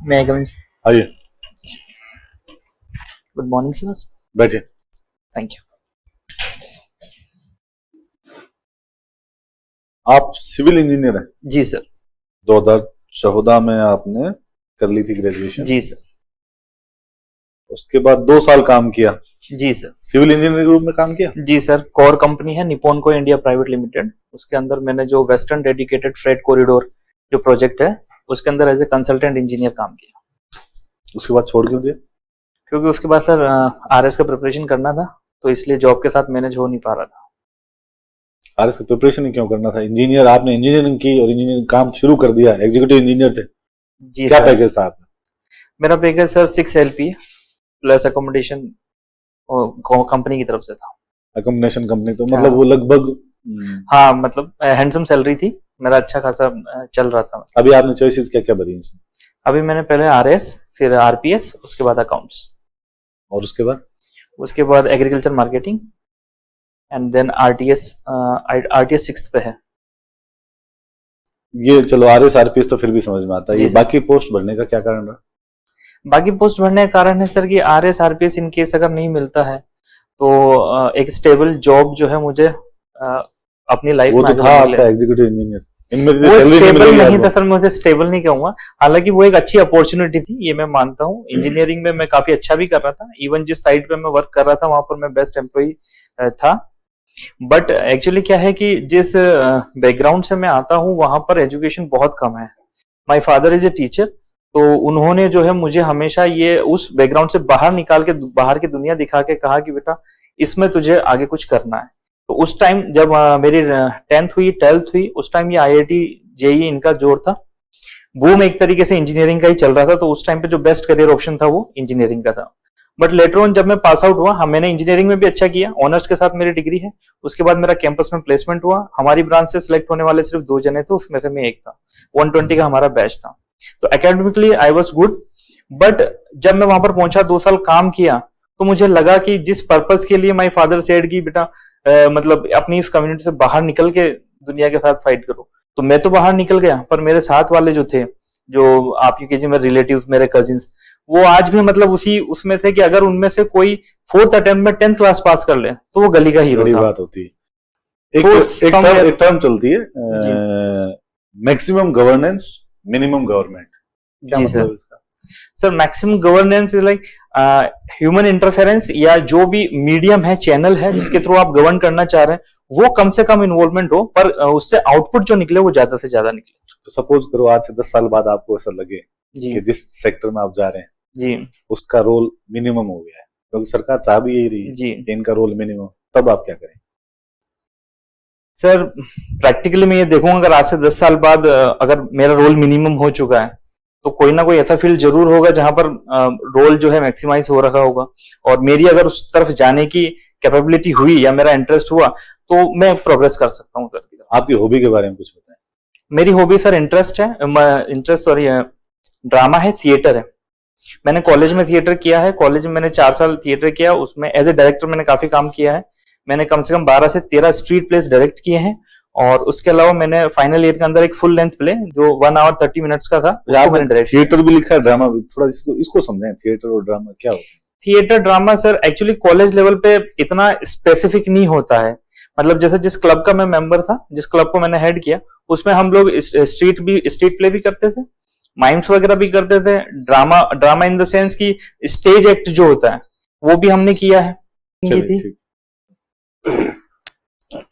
मैं कम आइए good morning sir. बैठिए। Thank you. आप सिविल इंजीनियर हैं? जी सर। 2014 में आपने कर ली थी ग्रेजुएशन? जी सर। उसके बाद 2 साल काम किया? जी सर। सिविल इंजीनियरिंग ग्रुप में काम किया? जी सर। कोर कंपनी है निप्पॉन इंडिया प्राइवेट लिमिटेड, उसके अंदर मैंने जो वेस्टर्न डेडिकेटेड फ्रेट कॉरिडोर जो प्रोजेक्ट है उसके अंदर एज ए कंसल्टेंट इंजीनियर काम किया। उसके बाद छोड़ क्यों दिया? क्योंकि उसके बाद सर आरएस का प्रिपरेशन करना था, तो इसलिए जॉब के साथ मैनेज हो नहीं पा रहा था। आरएस का प्रिपरेशन ही क्यों करना था? इंजीनियर आपने इंजीनियरिंग की और इंजीनियरिंग काम शुरू कर दिया, एग्जीक्यूटिव इंजीनियर थे। जी क्या सर। पैकेज था आपका? मेरा package sir 6 LP plus accommodation company की तरफ से था। अकोमोडेशन कंपनी तो मतलब वो लगभग हाँ, मतलब हैंडसम सैलरी थी, मेरा अच्छा खासा चल रहा था। अभी आपने चॉइसेस क्या क्या भरी इसमें? अभी मैंने पहले RS, फिर RPS, उसके बाद अकाउंट्स, और उसके बाद agriculture marketing and then RTS 6th पे है। ये चलो आरएस आरपीएस तो फिर भी समझ में आता है, ये जी। बाकी पोस्ट भरने का क्या कारण रहा? बाकी पोस्ट भरने का कारण है सर कि RS RPS इन केस अगर नहीं मिलता है तो एक स्टेबल जॉब जो है मुझे अपनी लाइफ वो में तो आगे था बढ़ने के लिए। आपका एग्जीक्यूटिव इंजीनियर, इनमें से वो सैलरी नहीं स्टेबल मिलेगी नहीं आपको। था सर, मुझे स्टेबल नहीं कहूंगा, हालांकि वो एक अच्छी अपॉर्चुनिटी थी, ये मैं मानता हूँ। इंजीनियरिंग में मैं काफी अच्छा भी कर रहा था, इवन जिस साइट पे मैं वर्क कर रहा था वहां पर मैं बेस्ट एम्प्लॉई था। बट एक्चुअली क्या है कि जिस बैकग्राउंड से मैं आता हूँ वहां पर एजुकेशन बहुत कम है। My father is a teacher, तो उन्होंने जो है मुझे हमेशा ये उस बैकग्राउंड से बाहर निकाल के बाहर की दुनिया दिखा के कहा कि बेटा इसमें तुझे आगे कुछ करना है। तो उस टाइम जब मेरी 10th हुई 12th हुई उस टाइम ये IIT JEE इनका जोर था, बूम एक तरीके से इंजीनियरिंग का ही चल रहा था, तो उस टाइम पे जो बेस्ट करियर ऑप्शन था वो इंजीनियरिंग का था। बट लेटर ऑन जब मैं पास आउट हुआ, मैंने इंजीनियरिंग में भी अच्छा किया, ऑनर्स के साथ मेरी डिग्री है। उसके बाद मेरा कैंपस में प्लेसमेंट हुआ, हमारी ब्रांच से सिलेक्ट होने वाले सिर्फ 2 जने थे, उसमें से मैं एक था। 120 का हमारा बैच था, तो academically I was good. But जब मैं वहां पर पहुंचा 2 साल काम किया तो मुझे लगा कि जिस पर्पस के लिए माय फादर सेड कि बेटा मतलब अपनी इस कम्युनिटी से बाहर निकल के दुनिया के साथ फाइट करो, तो मैं तो बाहर निकल गया, पर मेरे साथ वाले जो थे, जो आप ये कीजिए मेरे रिलेटिव्स, मेरे कजिन्स, वो आज भी मतलब उसी उसमें थे कि अगर उनमें से कोई 4th अटेम्प्ट में 10th क्लास पास कर ले तो वो गली का हीरो बड़ी था। बात होती है। तो एक टर्म चलती है, मैक्सिमम गवर्नेंस मिनिमम गवर्नमेंट, क्या जी मतलब सर। इसका? Sir maximum governance is like human interference, या जो भी मीडियम है, चैनल है जिसके थ्रू आप गवर्न करना चाह रहे हैं, वो कम से कम इन्वॉल्वमेंट हो, पर उससे आउटपुट जो निकले वो ज्यादा से ज्यादा निकले। तो सपोज करो आज से 10 साल बाद आपको ऐसा लगे जी कि जिस सेक्टर में आप जा रहे हैं जी उसका रोल मिनिमम हो गया है, क्योंकि सरकार चाह भी यही रही है जी कि इनका रोल मिनिमम, तब आप क्या करें? सर, प्रैक्टिकली मैं ये देखूंगा अगर आज से 10 साल बाद अगर मेरा रोल मिनिमम हो चुका है तो कोई ना कोई ऐसा फील्ड जरूर होगा जहां पर रोल जो है मैक्सिमाइज हो रखा होगा, और मेरी अगर उस तरफ जाने की कैपेबिलिटी हुई या मेरा इंटरेस्ट हुआ तो मैं प्रोग्रेस कर सकता हूँ सर। आपकी हॉबी के बारे में कुछ बताएं। मेरी हॉबी सर ड्रामा है, थिएटर है। मैंने कॉलेज में थिएटर किया है, कॉलेज में मैंने 4 साल थिएटर किया, उसमें एज ए डायरेक्टर मैंने काफी काम किया है। मैंने कम से कम 12 से 13 स्ट्रीट प्लेस डायरेक्ट किए हैं, और उसके अलावा मैंने फाइनल ईयर के अंदर एक फुल लेंथ प्ले जो 1 hour 30 minutes का था, उसको मैंने डायरेक्ट। थिएटर भी लिखा है, ड्रामा भी, थोड़ा इसको समझें, थिएटर और ड्रामा क्या होता है? Theatre drama sir actually college level पे इतना स्पेसिफिक नहीं होता है, मतलब जैसे जिस क्लब का मैं मेंबर था, जिस क्लब को मैंने हेड किया, उसमें हम लोग स्ट्रीट प्ले भी करते थे, माइम्स वगैरह भी करते थे, ड्रामा इन द सेंस की स्टेज एक्ट जो होता है वो भी हमने किया है। की थी।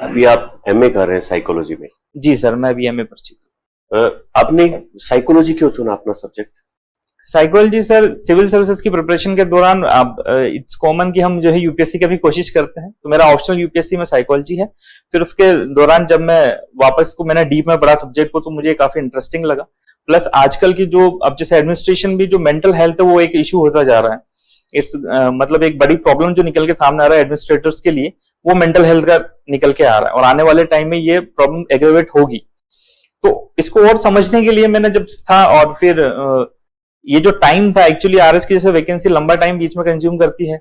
अभी आप MA कर रहे हैं साइकोलॉजी में? जी सर, मैं भी MA पर। आपने साइकोलॉजी क्यों चुना अपना subject? Psychology sir, civil services की प्रिपरेशन के दौरान इट्स कॉमन कि हम जो है यूपीएससी का भी कोशिश करते हैं, तो मेरा ऑप्शनल यूपीएससी में साइकोलॉजी है। फिर उसके दौरान जब मैं वापस को मैंने डीप में पढ़ा सब्जेक्ट को, तो मुझे काफी इंटरेस्टिंग लगा। प्लस आजकल की जो अब जैसे एडमिनिस्ट्रेशन भी जो मेंटल हेल्थ है वो एक इशू होता जा रहा है। इट्स मतलब एक बड़ी प्रॉब्लम जो निकल के सामने आ रहा है एडमिनिस्ट्रेटर्स के लिए, वो मेंटल हेल्थ का निकल के आ रहा है, और आने वाले टाइम में ये प्रॉब्लम एग्रेवेट होगी। तो इसको और समझने के लिए मैंने जब था, और फिर ये जो टाइम था एक्चुअली RS की जैसे वैकेंसी लंबा टाइम बीच में कंज्यूम करती है,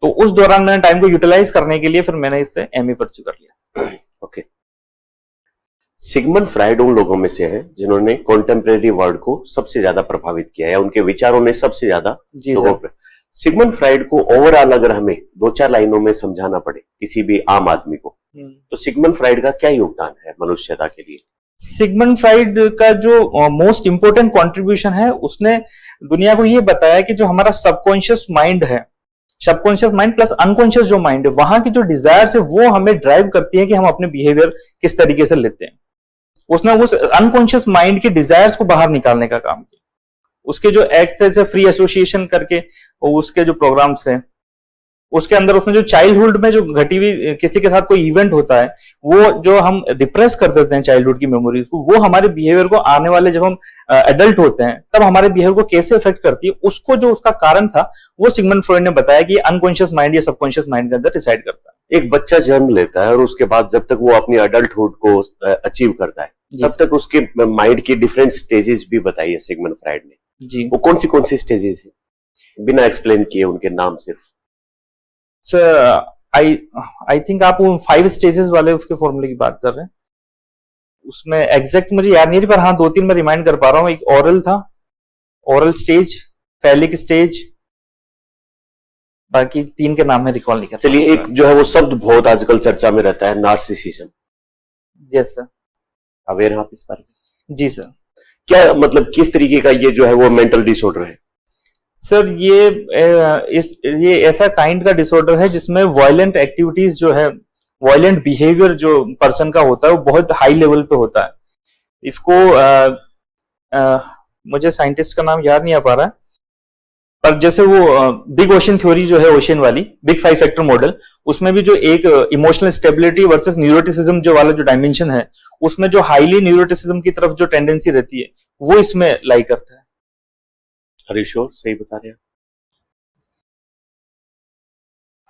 तो उस दौरान मैंने टाइम को यूटिलाइज करने के लिए फिर मैंने इससे MA परस्यू कर लिया। ओके। सिगमंड फ्राइड उन लोगों में से है जिन्होंने कॉन्टेम्परेरी वर्ल्ड को सबसे ज्यादा प्रभावित किया है, उनके विचारों ने सबसे ज्यादा जी लोगों सर। पर। सिगमंड फ्राइड को ओवरऑल अगर हमें 2-4 लाइनों में समझाना पड़े किसी भी आम आदमी को, तो सिगमंड फ्राइड का क्या योगदान है मनुष्यता के लिए? सिगमंड फ्राइड का जो मोस्ट इंपोर्टेंट कंट्रीब्यूशन है, उसने दुनिया को ये बताया कि जो हमारा सबकॉन्शियस माइंड है, सबकॉन्शियस माइंड प्लस अनकॉन्शियस जो माइंड है, वहां की जो डिजायर्स है वो हमें ड्राइव करती है कि हम अपने बिहेवियर किस तरीके से लेते हैं। उसने उस अनकॉन्शियस माइंड के डिजायर्स को बाहर निकालने का काम किया। उसके जो एक्ट है फ्री एसोसिएशन करके, उसके जो प्रोग्राम्स हैं, उसके अंदर उसने जो चाइल्डहुड में जो घटी हुई किसी के साथ कोई इवेंट होता है, वो जो हम रिप्रेस कर देते हैं चाइल्डहुड की मेमोरीज को, वो हमारे बिहेवियर को आने वाले जब हम एडल्ट होते हैं तब हमारे बिहेवियर को कैसे इफेक्ट करती है, उसको जो उसका कारण था वो सिगमंड फ्रॉइड ने बताया कि अनकॉन्शियस माइंड या सबकॉन्शियस माइंड के अंदर डिसाइड करता है। एक बच्चा जन्म लेता है और उसके बाद जब तक वो अपनी अडल्टहुड को अचीव करता है, तब तक उसके माइंड की डिफरेंट स्टेजेस भी बताई है सिगमंड फ्राइड ने। जी। वो कौन सी स्टेजेस है, बिना एक्सप्लेन किए उनके नाम सिर्फ? सर आई थिंक आप वो 5 स्टेजेस वाले उसके फॉर्मूले की बात कर रहे हैं। उसमें एग्जैक्ट मुझे याद नहीं, पर हाँ 2-3 मैं रिमाइंड कर पा रहा हूँ। एक ओरल था, ओरल स्टेज, फैलिक स्टेज, बाकी 3 के नाम में रिकॉल नहीं कर। चलिए, एक जो है वो शब्द बहुत आजकल चर्चा में रहता है, नार्सिसिज्म। Yes sir. अवेयर हैं आप इस बारे में? जी सर। क्या मतलब किस तरीके का ये जो है वो मेंटल डिसऑर्डर है? सर ये ऐसा काइंड का डिसऑर्डर है जिसमें वायलेंट एक्टिविटीज जो है, वायलेंट बिहेवियर जो पर्सन का होता है वो बहुत हाई लेवल पे होता है। इसको मुझे साइंटिस्ट का नाम याद नहीं आ पा रहा है, पर जैसे वो बिग ओशन थ्योरी जो है, ओशन वाली बिग 5 फैक्टर मॉडल, उसमें भी जो एक इमोशनल स्टेबिलिटी वर्सेस न्यूरोटिसिज्म जो वाला जो डायमेंशन है, उसमें जो हाईली न्यूरोटिसिज्म की तरफ जो टेंडेंसी रहती है वो इसमें लाई करता है। हरी श्योर सही बता रहे हैं?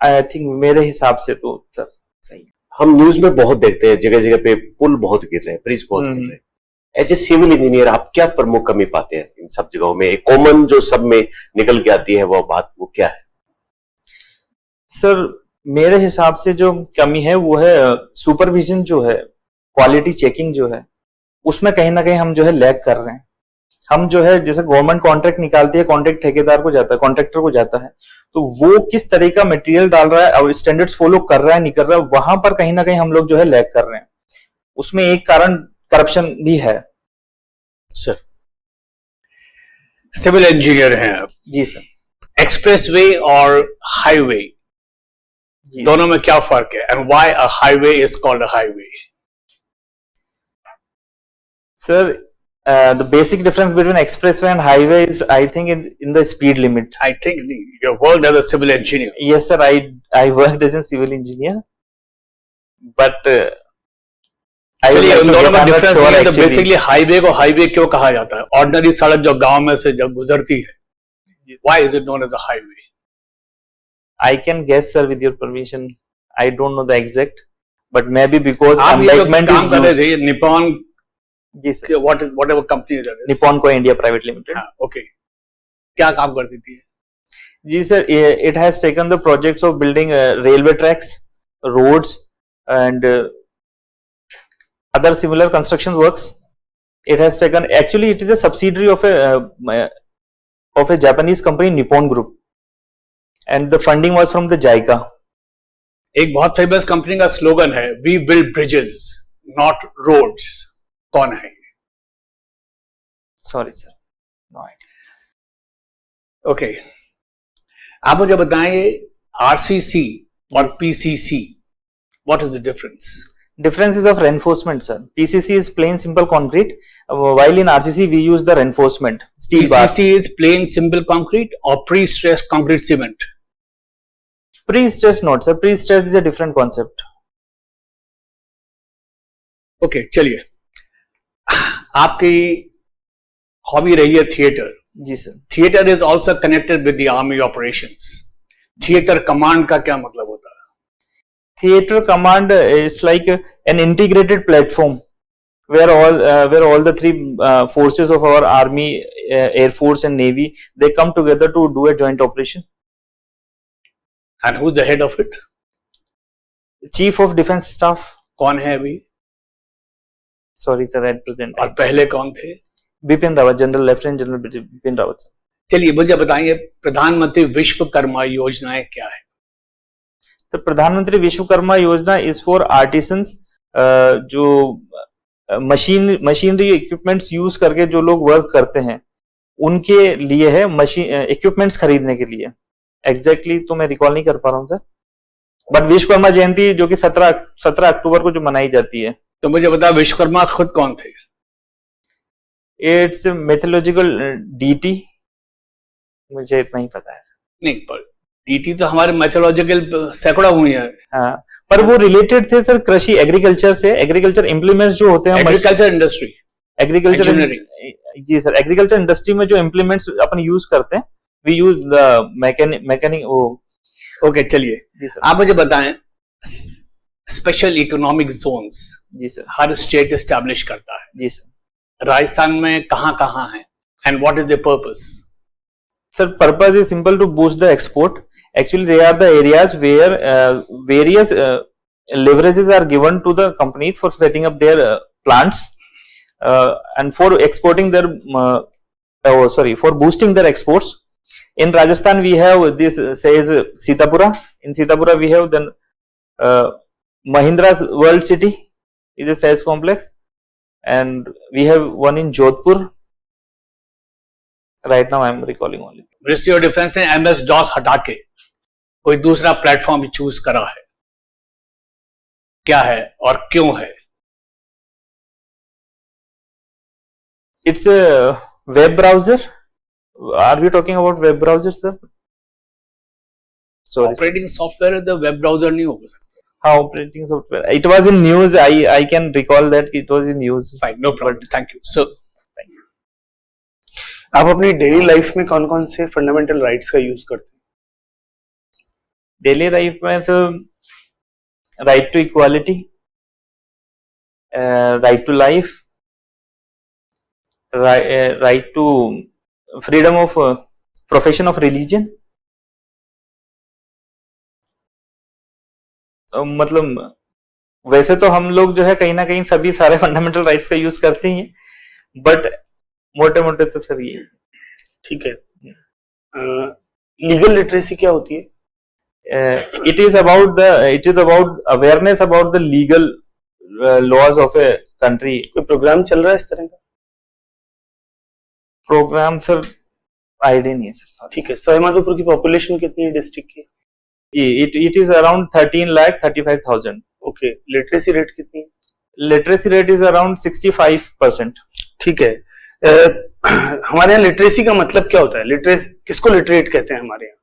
आई थिंक मेरे हिसाब से तो सर सही है। हम न्यूज में बहुत देखते हैं, जगह जगह पे पुल बहुत गिर रहे हैं, ब्रिज बहुत गिर रहे हैं। एज ए सिविल इंजीनियर आप क्या प्रमुख कमी पाते हैं इन सब जगहों में? एक कॉमन जो सब में निकल के आती है वो बात, वो क्या है? सर मेरे हिसाब से जो कमी है वो है सुपरविजन जो है, क्वालिटी चेकिंग जो है, उसमें कहीं ना कहीं हम जो है लैग कर रहे हैं। हम जो है जैसे गवर्नमेंट कॉन्ट्रैक्ट निकालती है, कॉन्ट्रैक्ट ठेकेदार को जाता है, कॉन्ट्रैक्टर को जाता है, तो वो किस तरह का मटेरियल डाल रहा है और स्टैंडर्ड्स फॉलो कर रहा है नहीं कर रहा है, वहां पर कहीं ना कहीं हम लोग जो है लैग कर रहे हैं। उसमें एक कारण करप्शन भी है। सर सिविल इंजीनियर हैं आप। जी सर। एक्सप्रेसवे और हाईवे दोनों में क्या फर्क है, and why a highway is called a highway? Sir the basic difference between expressway and highway is, I think, in the speed limit. I think you worked as a civil engineer. Yes sir, I worked as a civil engineer, but I would like उन to दोनों get में on difference sure नहीं है, तो actually. Basically highway को highway क्यों कहा जाता है? ऑर्डिनरी सड़क जो गांव में से जब गुजरती है, why is it known as a highway? I can guess sir with your permission. I don't know the exact, but maybe because आप ये जो embankment काम is कर रहे used. थे निपॉन, जी sir. whatever company that is, Nippon को India private limited. हाँ, okay, क्या काम करती थी? जी sir, it has taken the projects of building railway tracks, roads and other similar construction works. It has taken, actually it is a subsidiary of a Japanese company, Nippon Group, and the funding was from the JICA. एक बहुत famous company का slogan है, we build bridges not roads. कौन है? Sorry sir, no idea. Okay, आप मुझे बताएं RCC और PCC, what is the difference? Difference is of reinforcement sir. PCC is plain simple concrete, while in RCC we use the reinforcement steel bars. PCC is plain simple concrete or pre-stressed concrete cement? Pre-stressed not sir, pre-stressed is a different concept. Okay, चलिए, आपकी hobby रही है theatre. जी sir. Theatre is also connected with the army operations. Theatre command का क्या मतलब होता है? Theater command is like an integrated platform where all the 3 forces of our army, air force and navy, they come together to do a joint operation. And who is the head of it? Chief of Defense Staff. कौन है अभी? Sorry sir, at present और पहले कौन थे? Bipin Rawat, general lieutenant general Bipin Rawat sir. चलिए मुझे बताइए, प्रधानमंत्री विश्वकर्मा योजनाएं क्या है? तो प्रधानमंत्री विश्वकर्मा योजना इज फॉर आर्टिसंस, जो मशीनरी इक्विपमेंट्स यूज करके जो लोग वर्क करते हैं उनके लिए है, मशीन इक्विपमेंट्स खरीदने के लिए। एग्जैक्टली तो मैं रिकॉल नहीं कर पा रहा हूँ सर, बट विश्वकर्मा जयंती जो कि 17 अक्टूबर को जो मनाई जाती है। तो मुझे बता, विश्वकर्मा खुद कौन थे? इट्स मैथोलॉजिकल डीटी, मुझे इतना ही पता है। नहीं, पर डीटी तो हमारे मैथोलॉजिकल सैकड़ों हुई है। हाँ, पर वो रिलेटेड थे सर कृषि एग्रीकल्चर से। एग्रीकल्चर इम्प्लीमेंट्स जो होते हैं, एग्रीकल्चर इंडस्ट्री, एग्रीकल्चर engineering। जी सर, एग्रीकल्चर इंडस्ट्री में जो इम्प्लीमेंट्स अपन यूज करते हैं, वी यूज द मैकेनिक वो। ओके, चलिए जी सर। आप मुझे बताएं, स्पेशल इकोनॉमिक जोन्स जी सर। हर स्टेट एस्टैब्लिश करता है। जी सर। राजस्थान में कहां कहां है and what is the purpose? Sir, purpose is simple to boost the export. Actually, they are the areas where various leverages are given to the companies for setting up their plants and for exporting their, for boosting their exports. In Rajasthan, we have this says Sitapura. In Sitapura, we have then Mahindra's World City is a sales complex, and we have one in Jodhpur. Right now I am recalling only. Ministry of defence ने MS DOS हटा के कोई दूसरा platform choose करा है, क्या है और क्यों है? It's a web browser. Are we talking about web browser, sir? Sorry. Operating software है तो वेब ब्राउजर नहीं हो सकता। हाँ, operating software. It was in news. I can recall that it was in news. Fine, no problem, thank you. So आप अपनी daily life में कौन कौन से फंडामेंटल राइट्स का यूज करते हैं? डेली लाइफ में sir right to equality, right to life, right to freedom of profession of religion. मतलब वैसे तो हम लोग जो है कहीं ना कहीं सभी सारे फंडामेंटल राइट्स का यूज करते ही हैं, बट मोटे मोटे तो सर ये। ठीक है। लीगल लिटरेसी क्या होती है? It is about awareness about the legal laws of a country. कोई प्रोग्राम चल रहा है इस तरह का? प्रोग्राम सर आइडिया नहीं है सर। ठीक है। सवाईमाधोपुर की पॉपुलेशन कितनी है डिस्ट्रिक्ट की? It is around 13,35,000। Okay. Literacy rate कितनी है? Literacy rate is around 65%। ठीक है। हमारे यहाँ लिटरेसी का मतलब क्या होता है? किसको लिटरेट कहते हैं हमारे यहाँ?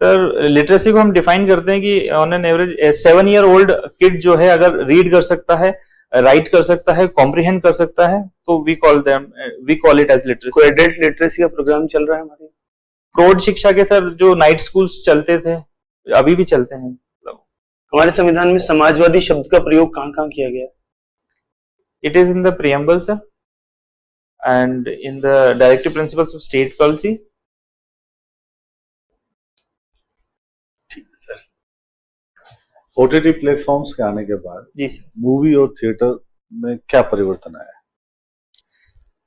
सर लिटरेसी को हम डिफाइन करते हैं कि on an average 7 year old kid जो है अगर रीड कर सकता है, राइट कर सकता है, कॉम्प्रिहेंड कर सकता है, तो we call it as literacy. कोई एडल्ट लिटरेसी का प्रोग्राम चल रहा है हमारे यहाँ? प्रौढ़ शिक्षा के सर जो नाइट स्कूल्स चलते थे, अभी भी चलते हैं। हमारे संविधान में समाजवादी शब्द का प्रयोग कहाँ कहाँ किया गया है? It is in the preamble sir, and in the directive principles of state policy. ठीक है सर। ओटीटी प्लेटफॉर्म्स के आने के बाद जी सर। मूवी और थिएटर में क्या परिवर्तन आया?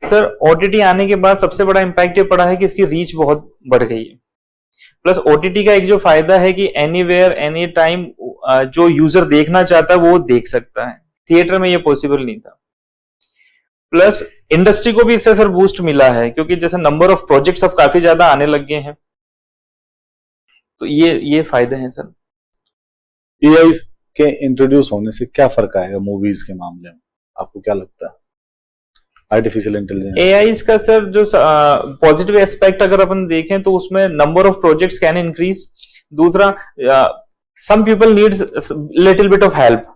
सर ओटीटी आने के बाद सबसे बड़ा इम्पैक्ट ये पड़ा है कि इसकी रीच बहुत बढ़ गई है। प्लस ओटीटी का एक जो फायदा है कि एनीवेयर एनी टाइम जो यूजर देखना चाहता है वो देख सकता है। थिएटर में ये पॉसिबल नहीं था। प्लस इंडस्ट्री को भी इससे सर बूस्ट मिला है, क्योंकि जैसे नंबर ऑफ प्रोजेक्ट्स अब काफी ज्यादा आने लग गए हैं, तो ये फायदे हैं सर। एआई के इंट्रोड्यूस होने से क्या फर्क आएगा मूवीज के मामले में, आपको क्या लगता है? आर्टिफिशियल इंटेलिजेंस, एआई का सर जो पॉजिटिव एस्पेक्ट अगर अपन देखें तो उसमें number of projects can increase. दूसरा, some people needs little bit of help,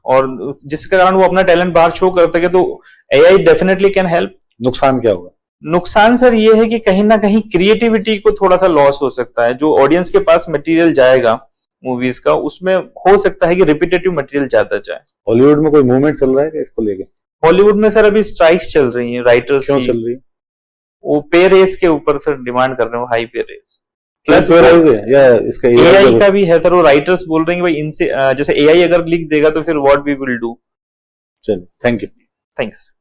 और जिसके कारण वो अपना टैलेंट बाहर शो कर सके, तो एआई डेफिनेटली कैन हेल्प। नुकसान क्या होगा? नुकसान सर ये है कि कहीं ना कहीं क्रिएटिविटी को थोड़ा सा लॉस हो सकता है। जो ऑडियंस के पास मटेरियल जाएगा मूवीज का, उसमें हो सकता है कि रिपीटेटिव मटेरियल ज्यादा जाए। हॉलीवुड में कोई मूवमेंट चल रहा है क्या इसको लेके? हॉलीवुड में सर अभी स्ट्राइक्स चल रही हैं राइटर्स क्यों की। चल रही है? वो पे रेस के ऊपर सर डिमांड कर रहे हो, हाई पे रेस। प्लस या इसका एआई का भी है सर। वो राइटर्स बोल रहे हैं कि भाई इनसे जैसे एआई अगर लिख देगा तो फिर व्हाट वी विल डू। चलिए, थैंक यू। Thank you.